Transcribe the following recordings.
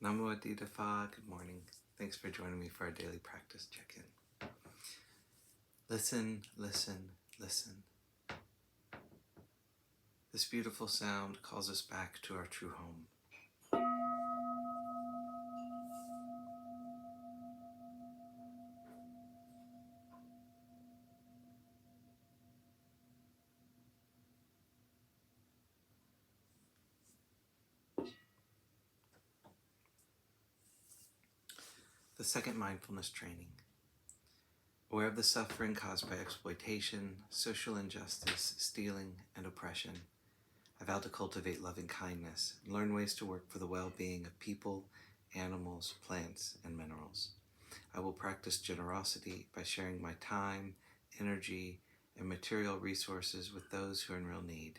Namo Phat. Good morning. Thanks for joining me for our daily practice check-in. Listen, listen, listen. This beautiful sound calls us back to our true home. The second mindfulness training. Aware of the suffering caused by exploitation, social injustice, stealing, and oppression, I vow to cultivate loving kindness and learn ways to work for the well-being of people, animals, plants, and minerals. I will practice generosity by sharing my time, energy, and material resources with those who are in real need.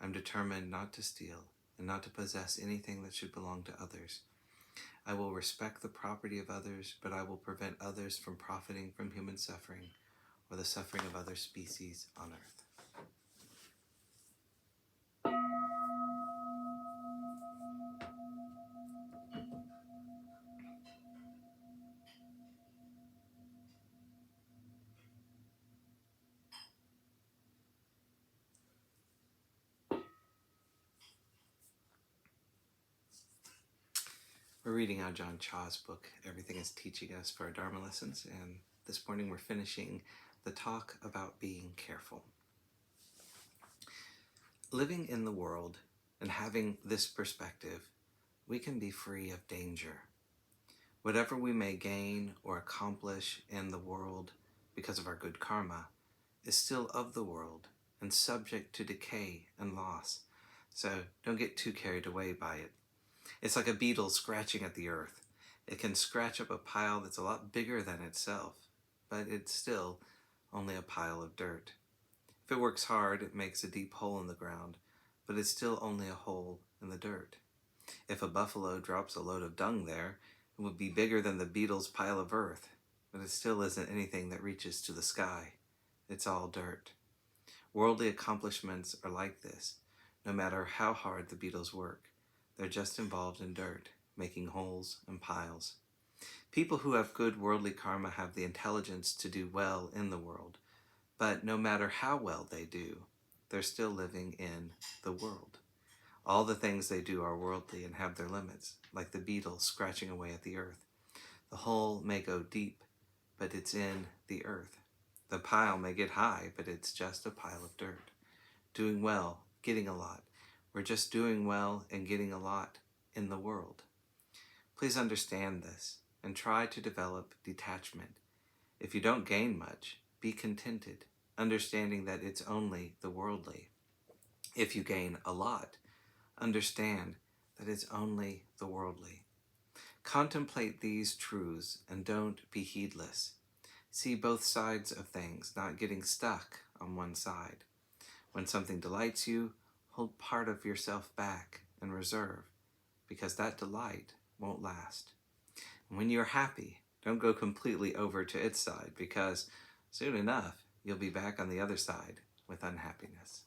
I'm determined not to steal and not to possess anything that should belong to others. I will respect the property of others, but I will prevent others from profiting from human suffering or the suffering of other species on earth. We're reading Ajahn Chah's book, Everything is Teaching Us, for our Dharma lessons, and this morning we're finishing the talk about being careful. Living in the world and having this perspective, we can be free of danger. Whatever we may gain or accomplish in the world because of our good karma is still of the world and subject to decay and loss, so don't get too carried away by it. It's like a beetle scratching at the earth. It can scratch up a pile that's a lot bigger than itself, but it's still only a pile of dirt. If it works hard, it makes a deep hole in the ground, but it's still only a hole in the dirt. If a buffalo drops a load of dung there, it would be bigger than the beetle's pile of earth, but it still isn't anything that reaches to the sky. It's all dirt. Worldly accomplishments are like this. No matter how hard the beetles work, they're just involved in dirt, making holes and piles. People who have good worldly karma have the intelligence to do well in the world, but no matter how well they do, they're still living in the world. All the things they do are worldly and have their limits, like the beetle scratching away at the earth. The hole may go deep, but it's in the earth. The pile may get high, but it's just a pile of dirt. Doing well, getting a lot. We're just doing well and getting a lot in the world. Please understand this and try to develop detachment. If you don't gain much, be contented, understanding that it's only the worldly. If you gain a lot, understand that it's only the worldly. Contemplate these truths and don't be heedless. See both sides of things, not getting stuck on one side. When something delights you, hold part of yourself back and reserve, because that delight won't last. And when you're happy, don't go completely over to its side, because soon enough, you'll be back on the other side with unhappiness.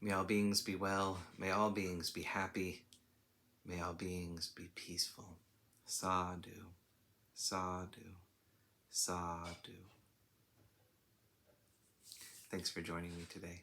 May all beings be well. May all beings be happy. May all beings be peaceful. Sadhu, sadhu, sadhu. Thanks for joining me today.